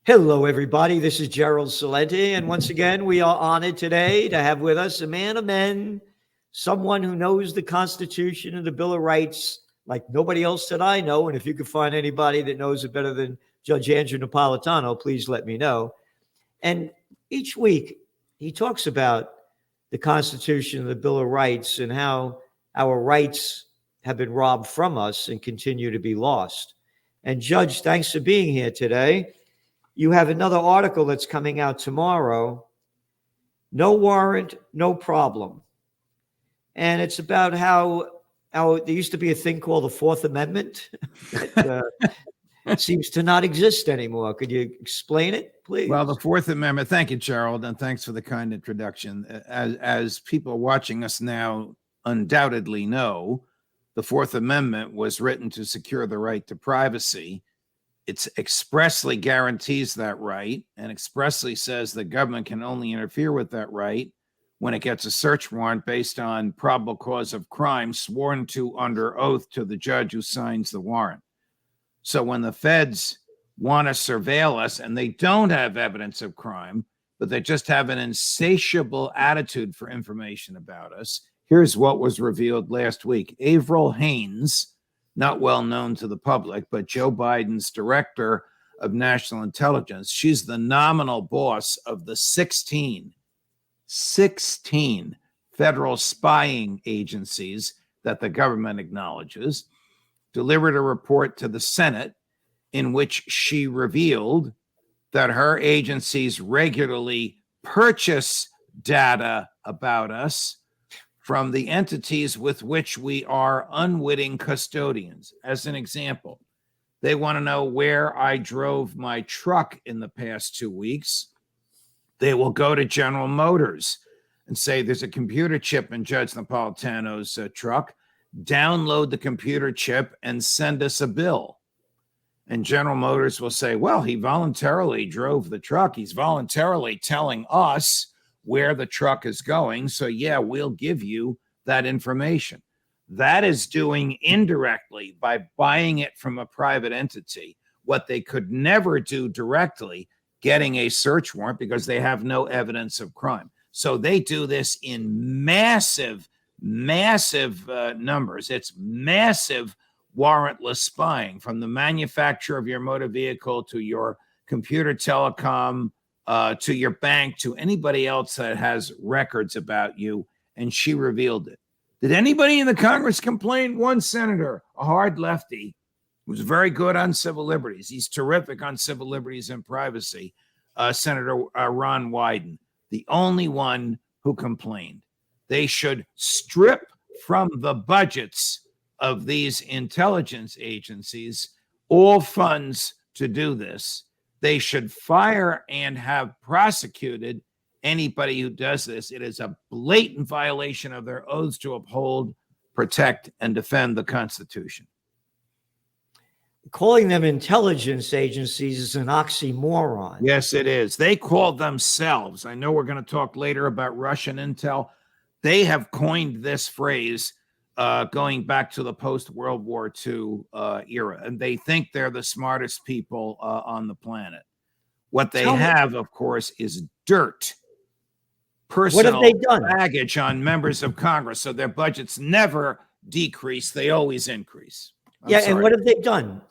Hello, everybody. This is Gerald Celente, and once again, we are honored today to have with us a man of men, someone who knows the Constitution and the Bill of Rights like nobody else that I know. And if you could find anybody that knows it better than Judge Andrew Napolitano, please let me know. And each week, he talks about the Constitution and the Bill of Rights and how our rights have been robbed from us and continue to be lost. And Judge, thanks for being here today. You have another article that's coming out tomorrow, No Warrant, No Problem. And it's about how there used to be a thing called the Fourth Amendment that seems to not exist anymore. Could you explain it, please? Well, the Fourth Amendment, thank you, Gerald, and thanks for the kind introduction. As people watching us now undoubtedly know, the Fourth Amendment was written to secure the right to privacy. It expressly guarantees that right and expressly says the government can only interfere with that right when it gets a search warrant based on probable cause of crime sworn to under oath to the judge who signs the warrant. So when the feds want to surveil us and they don't have evidence of crime, but they just have an insatiable attitude for information about us, here's what was revealed last week. Avril Haines, not well known to the public, but Joe Biden's director of national intelligence. She's the nominal boss of the 16 federal spying agencies that the government acknowledges, delivered a report to the Senate in which she revealed that her agencies regularly purchase data about us from the entities with which we are unwitting custodians. As an example, they want to know where I drove my truck in the past 2 weeks. They will go to General Motors and say there's a computer chip in Judge Napolitano's truck. Download the computer chip and send us a bill. And General Motors will say, well, he voluntarily drove the truck. He's voluntarily telling us where the truck is going. So yeah, we'll give you that information. That is doing indirectly by buying it from a private entity what they could never do directly, getting a search warrant because they have no evidence of crime. So they do this in massive numbers. It's massive warrantless spying, from the manufacturer of your motor vehicle to your computer telecom, to your bank, to anybody else that has records about you. And she revealed it. Did anybody in the Congress complain? One senator, a hard lefty, who's very good on civil liberties. He's terrific on civil liberties and privacy. Senator Ron Wyden, the only one who complained. They should strip from the budgets of these intelligence agencies all funds to do this. They should fire and have prosecuted anybody who does this. It is a blatant violation of their oaths to uphold, protect, and defend the Constitution. Calling them intelligence agencies is an oxymoron. Yes, it is. They call themselves, I know we're going to talk later about Russian intel. They have coined this phrase going back to the post-World War II era, and they think they're the smartest people on the planet. What they have, of course, is dirt, personal baggage on members of Congress, so their budgets never decrease; they always increase. And what have they done?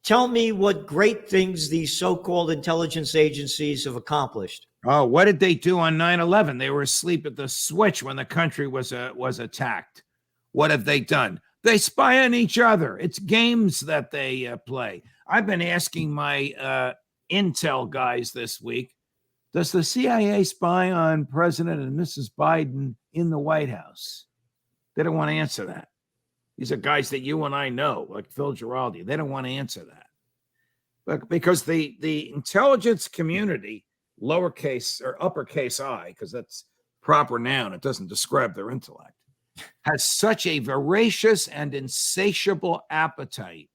Tell me what great things these so-called intelligence agencies have accomplished. Oh, what did they do on 9/11? They were asleep at the switch when the country was attacked. What have they done? They spy on each other. It's games that they play. I've been asking my intel guys this week, does the CIA spy on President and Mrs. Biden in the White House? They don't want to answer that. These are guys that you and I know, like Phil Giraldi. They don't want to answer that. But because the intelligence community, lowercase or uppercase I, because that's proper noun, it doesn't describe their intellect, has such a voracious and insatiable appetite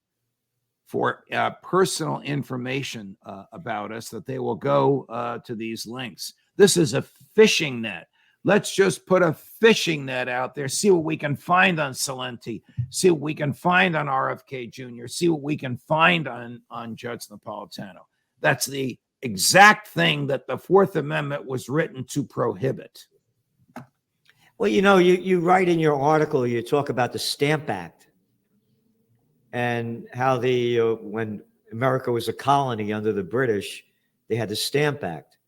for personal information about us that they will go to these links. This is a fishing net. Let's just put a fishing net out there, see what we can find on Celente, see what we can find on RFK Jr., see what we can find on Judge Napolitano. That's the exact thing that the Fourth Amendment was written to prohibit. Well, you write in your article, you talk about the Stamp Act and how when America was a colony under the British, they had the Stamp Act.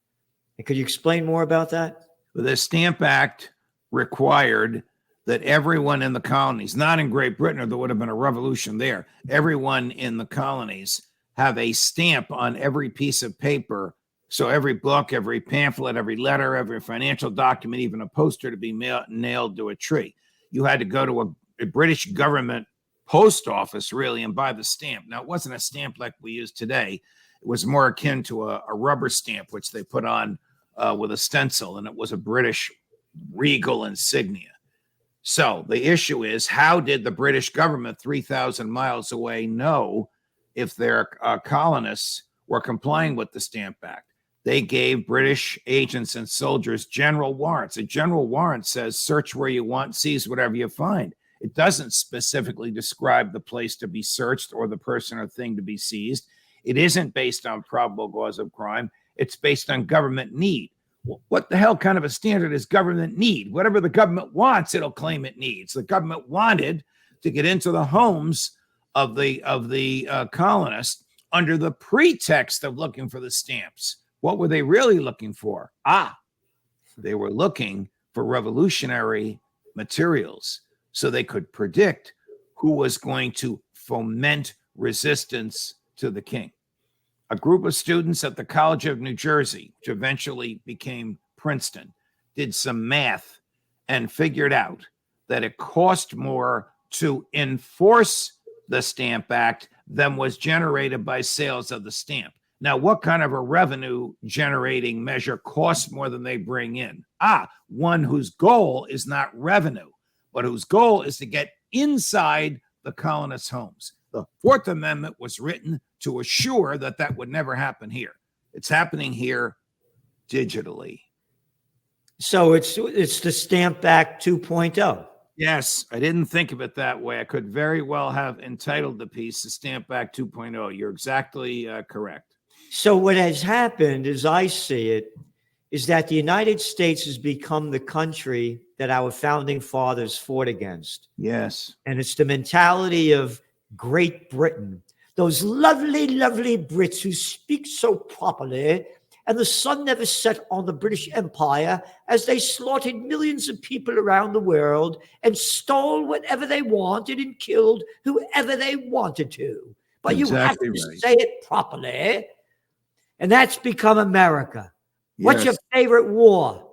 And could you explain more about that? The Stamp Act required that everyone in the colonies, not in Great Britain, or there would have been a revolution there, everyone in the colonies have a stamp on every piece of paper. So every book, every pamphlet, every letter, every financial document, even a poster to be nailed to a tree. You had to go to a British government post office, really, and buy the stamp. Now, it wasn't a stamp like we use today. It was more akin to a rubber stamp, which they put on with a stencil, and it was a British regal insignia. So the issue is, how did the British government 3,000 miles away know if their colonists were complying with the Stamp Act? They gave British agents and soldiers general warrants. A general warrant says search where you want, seize whatever you find. It doesn't specifically describe the place to be searched or the person or thing to be seized. It isn't based on probable cause of crime. It's based on government need. What the hell kind of a standard is government need? Whatever the government wants, it'll claim it needs. The government wanted to get into the homes of the colonists under the pretext of looking for the stamps. What were they really looking for? They were looking for revolutionary materials so they could predict who was going to foment resistance to the king. A group of students at the College of New Jersey, which eventually became Princeton, did some math and figured out that it cost more to enforce the Stamp Act than was generated by sales of the stamp. Now, what kind of a revenue generating measure costs more than they bring in? One whose goal is not revenue, but whose goal is to get inside the colonists' homes. The Fourth Amendment was written to assure that that would never happen here. It's happening here digitally. So it's the Stamp Act 2.0. Yes, I didn't think of it that way. I could very well have entitled the piece the Stamp Act 2.0. You're exactly correct. So what has happened, as I see it, is that the United States has become the country that our founding fathers fought against. Yes. And it's the mentality of Great Britain, those lovely, lovely Brits who speak so properly, and the sun never set on the British Empire as they slaughtered millions of people around the world and stole whatever they wanted and killed whoever they wanted to. But Exactly you have to right. say it properly. And that's become America. Yes. What's your favorite war?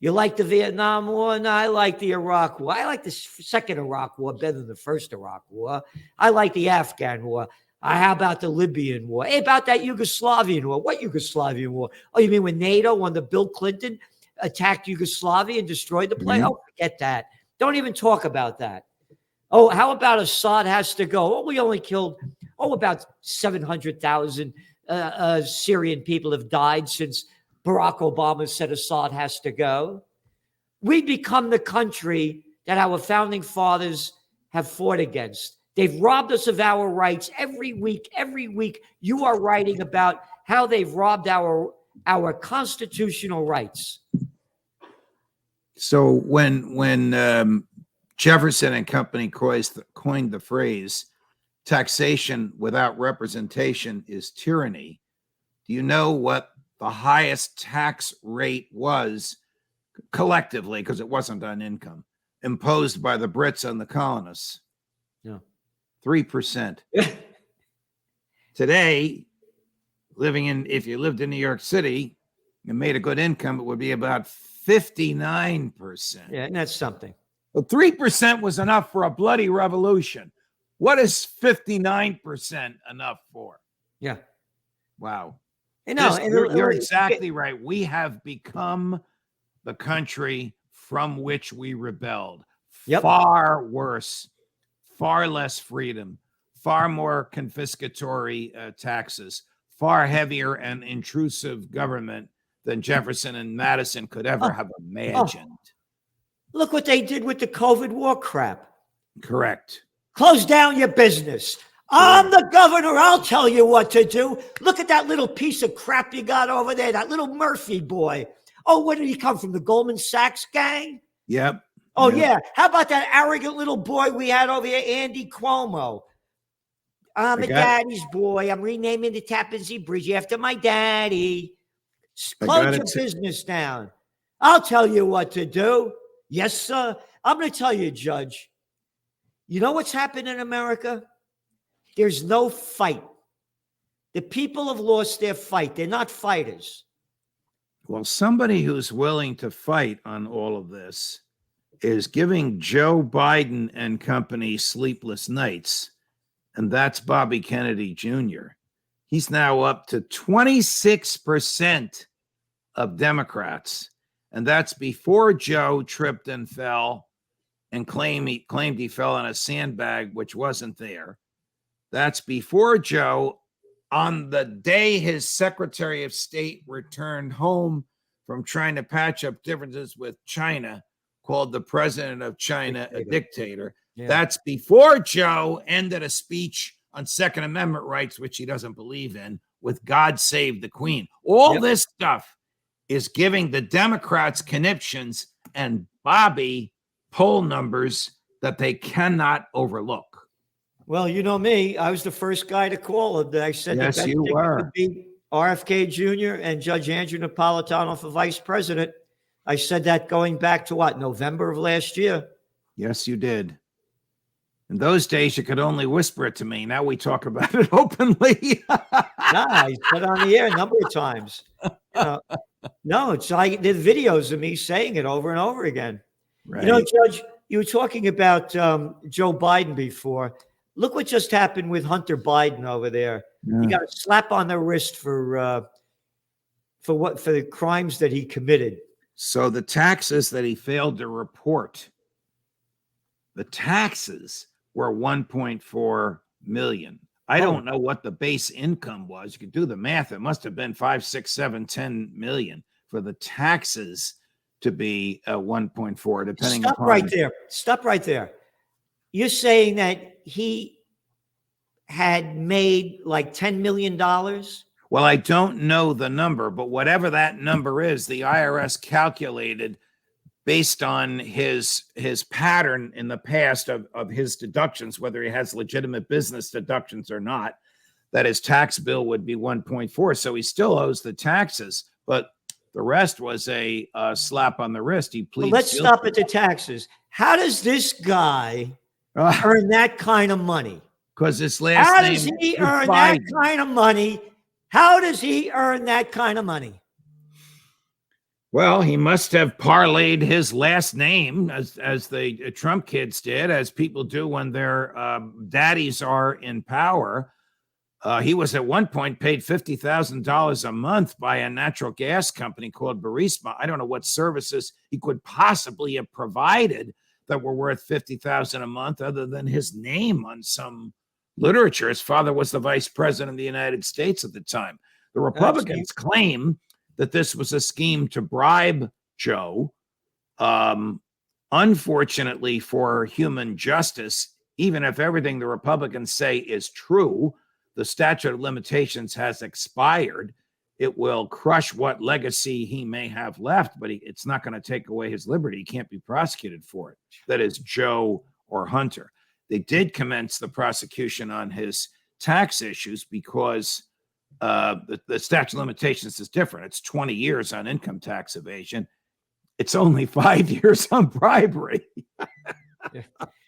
You like the Vietnam War? No, I like the Iraq War. I like the second Iraq War better than the first Iraq War. I like the Afghan War. How about the Libyan War? Hey, about that Yugoslavian War? What Yugoslavian War? Oh, you mean when NATO, when Bill Clinton attacked Yugoslavia and destroyed the place? Mm-hmm. Oh, forget that. Don't even talk about that. Oh, how about Assad has to go? Oh, we only killed, about 700,000 Syrian people have died since Barack Obama said Assad has to go. We become the country that our founding fathers have fought against. They've robbed us of our rights every week. Every week, you are writing about how they've robbed our constitutional rights. So when Jefferson and company coined the phrase taxation without representation is tyranny, do you know what the highest tax rate was collectively, because it wasn't on income, imposed by the Brits on the colonists? No. 3%. Today, if you lived in New York City and made a good income, it would be about 59%. Yeah, and that's something. Well, 3% was enough for a bloody revolution. What is 59% enough for? Yeah. Wow. You're exactly right. We have become the country from which we rebelled. Yep. Far worse, far less freedom, far more confiscatory taxes, far heavier and intrusive government than Jefferson and Madison could ever have imagined. Look what they did with the COVID war crap. Correct. Close down your business. I'm the governor. I'll tell you what to do. Look at that little piece of crap you got over there, that little Murphy boy. Oh, where did he come from? The Goldman Sachs gang? Yep. Oh, Yep. yeah. How about that arrogant little boy we had over here, Andy Cuomo? I'm a daddy's boy. I'm renaming the Tappan Zee Bridge after my daddy. Close your business down. I'll tell you what to do. Yes, sir. I'm going to tell you, Judge. You know what's happened in America? There's no fight. The people have lost their fight. They're not fighters. Well, somebody who's willing to fight on all of this is giving Joe Biden and company sleepless nights, and that's Bobby Kennedy Jr. He's now up to 26% of Democrats, and that's before Joe tripped and fell and claimed he fell on a sandbag, which wasn't there. That's before Joe, on the day his Secretary of State returned home from trying to patch up differences with China, called the president of China a dictator. Yeah. That's before Joe ended a speech on Second Amendment rights, which he doesn't believe in, with God Save the Queen. All this stuff is giving the Democrats conniptions and Bobby poll numbers that they cannot overlook. Well, you know me. I was the first guy to call it. I said yes, you were. RFK Jr. and Judge Andrew Napolitano for vice president. I said that going back to what, November of last year? Yes, you did. In those days, you could only whisper it to me. Now we talk about it openly. I said it on the air a number of times. No, it's like the videos of me saying it over and over again. Right. You know, Judge, you were talking about Joe Biden before. Look what just happened with Hunter Biden over there. Yeah. He got a slap on the wrist for the crimes that he committed. So the taxes that he failed to report, the taxes were 1.4 million. I don't know what the base income was. You could do the math. It must have been 5, 6, 7, 10 million for the taxes to be 1.4, depending upon. Stop right there. You're saying that he had made like $10 million? Well, I don't know the number, but whatever that number is, the IRS calculated based on his pattern in the past of his deductions, whether he has legitimate business deductions or not, that his tax bill would be 1.4. So he still owes the taxes, but the rest was a slap on the wrist. He pleads let's guilty. Stop at the taxes. How does this guy earn that kind of money? Because his last How name does he earn that kind of money? How does he earn that kind of money? Well, he must have parlayed his last name as the Trump kids did, as people do when their daddies are in power. He was at one point paid $50,000 a month by a natural gas company called Burisma. I don't know what services he could possibly have provided that were worth $50,000 a month other than his name on some literature. His father was the vice president of the United States at the time. The Republicans claim that this was a scheme to bribe Joe. Unfortunately for human justice, even if everything the Republicans say is true, the statute of limitations has expired. It will crush what legacy he may have left, but it's not going to take away his liberty. He can't be prosecuted for it. That is Joe or Hunter. They did commence the prosecution on his tax issues because the statute of limitations is different. It's 20 years on income tax evasion. It's only 5 years on bribery.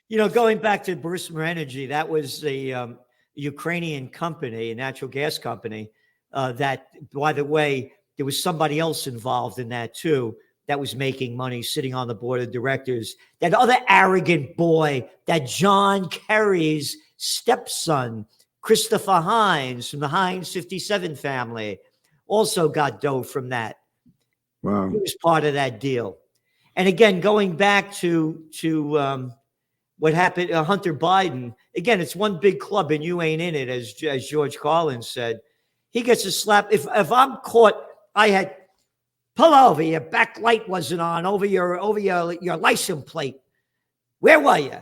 You know, going back to Burisma Energy, that was the Ukrainian company, a natural gas company, that, by the way, there was somebody else involved in that too, that was making money sitting on the board of directors. That other arrogant boy, that John Kerry's stepson, Christopher Hines from the Hines 57 family, also got dough from that. Wow. He was part of that deal. And again, going back to what happened, Hunter Biden, again, it's one big club and you ain't in it, as George Carlin said. He gets a slap. If I'm caught, I had pull over, your back light wasn't on, over your license plate. Where were you?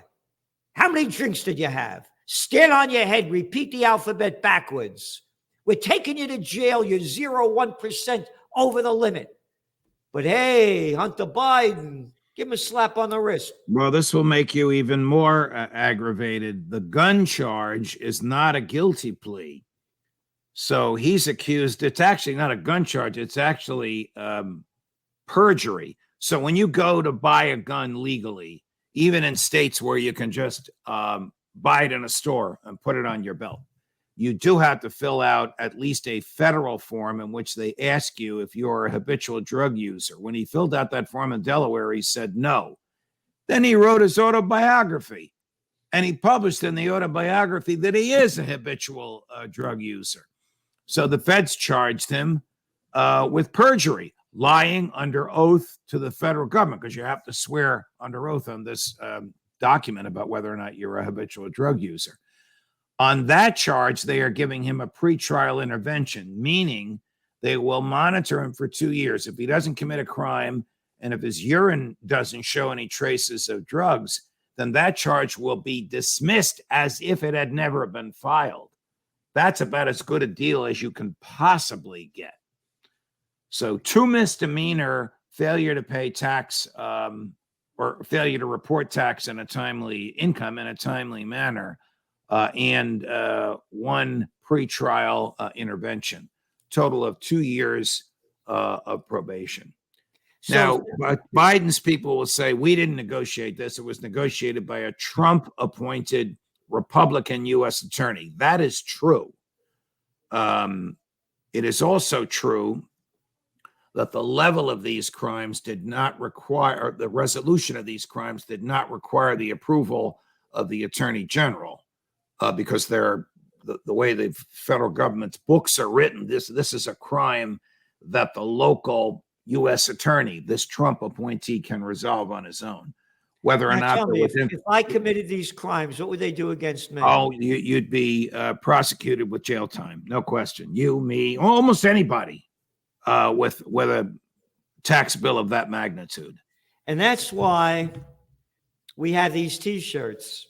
How many drinks did you have? Stand on your head. Repeat the alphabet backwards. We're taking you to jail. You're 0.1% over the limit. But hey, Hunter Biden, give him a slap on the wrist. Well, this will make you even more aggravated. The gun charge is not a guilty plea. So he's accused. It's actually not a gun charge. It's actually perjury. So when you go to buy a gun legally, even in states where you can just buy it in a store and put it on your belt, you do have to fill out at least a federal form in which they ask you if you're a habitual drug user. When he filled out that form in Delaware, he said no. Then he wrote his autobiography, and he published in the autobiography that he is a habitual drug user. So the feds charged him with perjury, lying under oath to the federal government, because you have to swear under oath on this document about whether or not you're a habitual drug user. On that charge, they are giving him a pretrial intervention, meaning they will monitor him for 2 years. If he doesn't commit a crime and if his urine doesn't show any traces of drugs, then that charge will be dismissed as if it had never been filed. That's about as good a deal as you can possibly get. So 2 misdemeanor, failure to pay tax or failure to report tax in a timely income in a timely manner, and 1 pretrial intervention, total of 2 years of probation. So, Now, Biden's people will say, we didn't negotiate this. It was negotiated by a Trump-appointed Republican U.S. attorney. That is true. It is also true that the level of these crimes did not require, the resolution of these crimes did not require the approval of the attorney general. Because they're the way the federal government's books are written, this is a crime that the local U.S. attorney, this Trump appointee, can resolve on his own. Whether or now not tell me, if I committed these crimes, what would they do against me? Oh, you'd be prosecuted with jail time, no question. You, me, almost anybody with a tax bill of that magnitude. And that's why we have these T-shirts.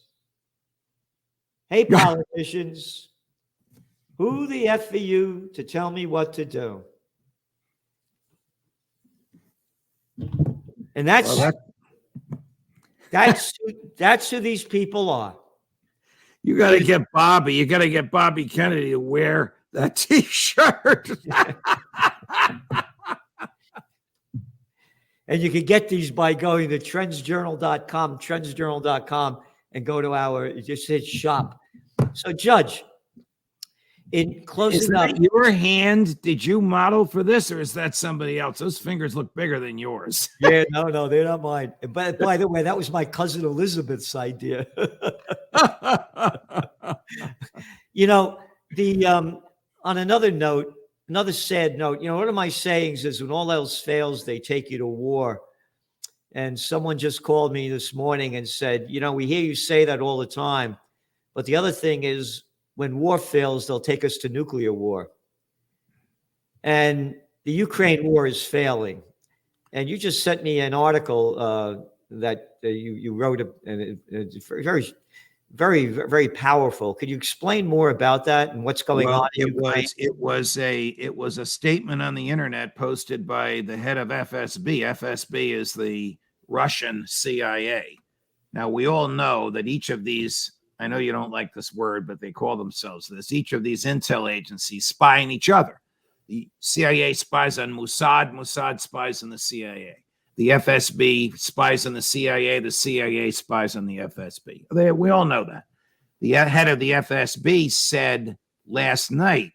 Hey, politicians, who the F are you to tell me what to do? And that's who these people are. You got to get Bobby. You got to get Bobby Kennedy to wear that T-shirt. And you can get these by going to trendsjournal.com, and go to it just hit shop. So, Judge, in closing up, your hand, did you model for this, or is that somebody else? Those fingers look bigger than yours. Yeah, no, they're not mine. But by the way, that was my cousin Elizabeth's idea. On another note, another sad note, one of my sayings is when all else fails, they take you to war. And someone just called me this morning and said, we hear you say that all the time. But the other thing is when war fails, they'll take us to nuclear war. And the Ukraine war is failing. And you just sent me an article that you wrote, and it's very, very, very powerful. Could you explain more about that and what's going on? It was a statement on the internet posted by the head of FSB. FSB is the Russian CIA. Now, we all know that each of these, I know you don't like this word, but they call themselves this, each of these intel agencies spy on each other. The CIA spies on Mossad, Mossad spies on the CIA. The FSB spies on the CIA spies on the FSB. We all know that. The head of the FSB said last night,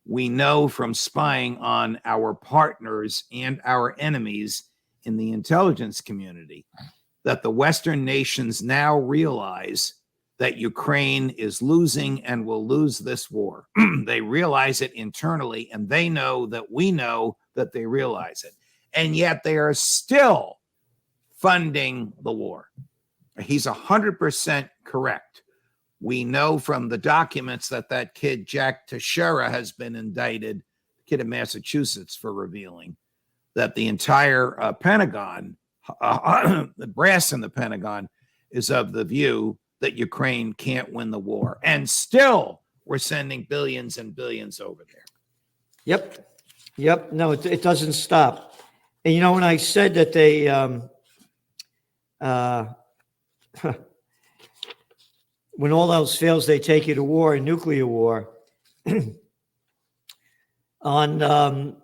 we know from spying on our partners and our enemies in the intelligence community that the Western nations now realize that Ukraine is losing and will lose this war. They realize it internally, and they know that we know that they realize it. And yet they are still funding the war. He's 100% correct. We know from the documents that kid, Jack Teixeira, has been indicted, kid in Massachusetts, for revealing that the entire Pentagon, the brass in the Pentagon, is of the view that Ukraine can't win the war. And still, we're sending billions and billions over there. Yep. No, it doesn't stop. And you know, when I said that they, when all else fails, they take you to war, a nuclear war. On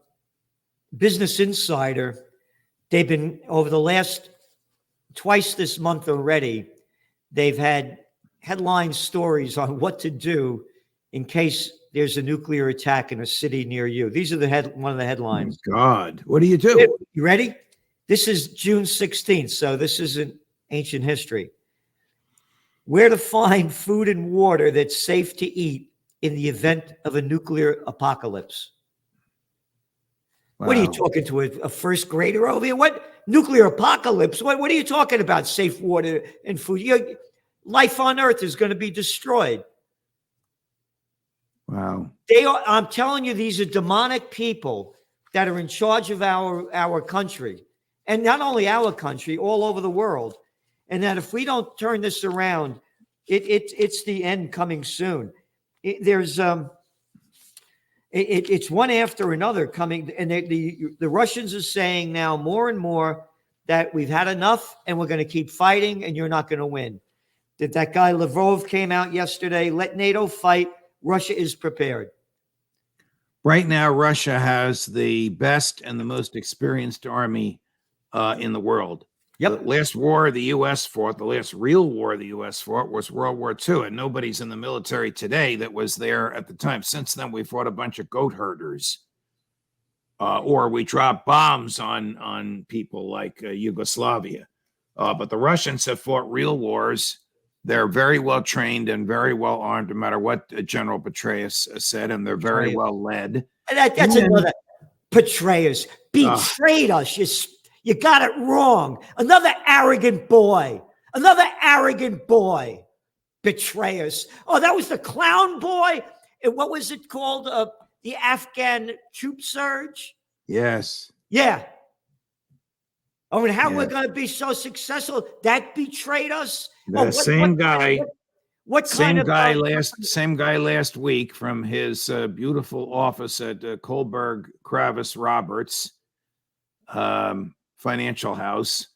Business Insider, they've been, over the last, twice this month already, they've had headline stories on what to do in case there's a nuclear attack in a city near you. These are one of the headlines. Oh God, what do you do? You ready? This is June 16th, so this isn't ancient history. Where to find food and water that's safe to eat in the event of a nuclear apocalypse. Wow. What are you talking to, a first grader over here? What nuclear apocalypse? What are you talking about? Safe water and food. Life on Earth is going to be destroyed. Wow. I'm telling you, these are demonic people that are in charge of our country. And not only our country, all over the world. And that if we don't turn this around, it's the end coming soon. It's one after another coming. And the Russians are saying now more and more that we've had enough and we're going to keep fighting and you're not going to win. That guy Lavrov came out yesterday, let NATO fight. Russia is prepared. Right now, Russia has the best and the most experienced army in the world. Yep. The last war the U.S. fought, the last real war the U.S. fought was World War II, and nobody's in the military today that was there at the time. Since then, we fought a bunch of goat herders, or we dropped bombs on people like Yugoslavia. But the Russians have fought real wars. They're very well trained and very well armed, no matter what General Petraeus said, and they're very well led. That's another Petraeus betrayed us. You got it wrong. Another arrogant boy. Betray us. Oh, that was the clown boy. And what was it called? The Afghan troop surge? Yes. Yeah. Oh, and how we're going to be so successful? That betrayed us? The same guy last week from his beautiful office at Kohlberg Kravis Roberts financial house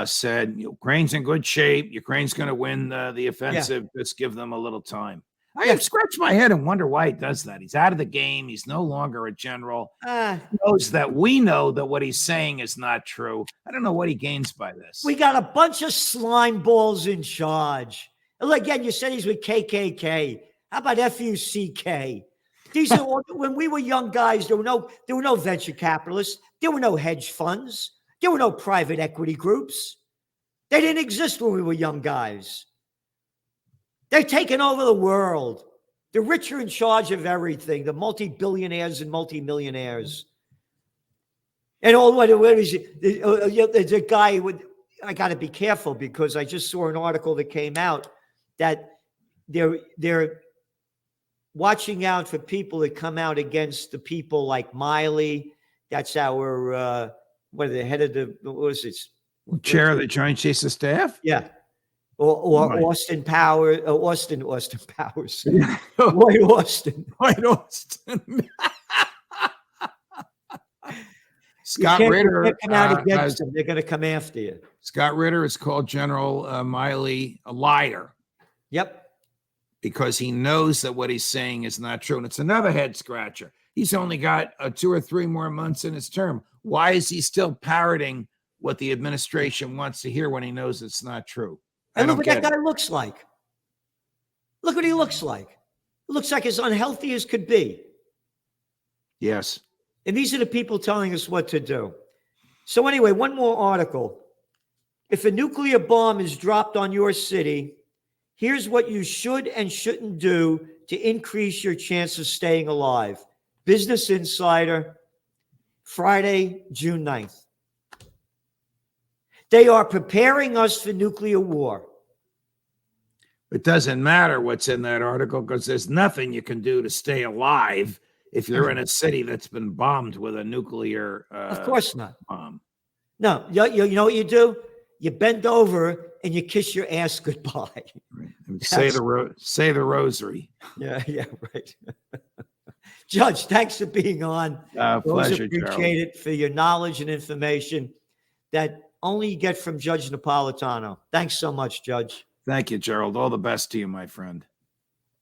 said Ukraine's in good shape. Ukraine's going to win the offensive. Just give them a little time. I have scratched my head and wonder why he does that. He's out of the game. He's no longer a general. He knows that we know that what he's saying is not true. I don't know what he gains by this. We got a bunch of slime balls in charge. And again, you said he's with KKK. How about FUCK? These are all, when we were young guys, there were no venture capitalists. There were no hedge funds. There were no private equity groups. They didn't exist when we were young guys. They're taking over the world. The rich are in charge of everything. The multi-billionaires and multi-millionaires. And what is it? There's a guy with, I got to be careful because I just saw an article that came out that they're watching out for people that come out against the people like Miley. That's our, the head of what was it? Chair of the Joint Chiefs of Staff? Yeah. Or right. Austin Powers. Yeah. White Austin. Scott Ritter. They're going to come after you. Scott Ritter is called General Miley a liar. Yep. Because he knows that what he's saying is not true. And it's another head scratcher. He's only got 2 or 3 more months in his term. Why is he still parroting what the administration wants to hear when he knows it's not true? And look what that guy looks like. Look what he looks like. He looks like as unhealthy as could be. Yes. And these are the people telling us what to do. So anyway, one more article. If a nuclear bomb is dropped on your city, here's what you should and shouldn't do to increase your chance of staying alive. Business Insider, Friday, June 9th. They are preparing us for nuclear war. It doesn't matter what's in that article because there's nothing you can do to stay alive if you're in a city that's been bombed with a nuclear of course not. Bomb. No, you know what you do? You bend over and you kiss your ass goodbye. Right. And say the rosary. Yeah, yeah, right. Judge, thanks for being on. Always Pleasure, appreciate Gerald. it for your knowledge and information that only you get from Judge Napolitano. Thanks so much, Judge. Thank you, Gerald. All the best to you, my friend.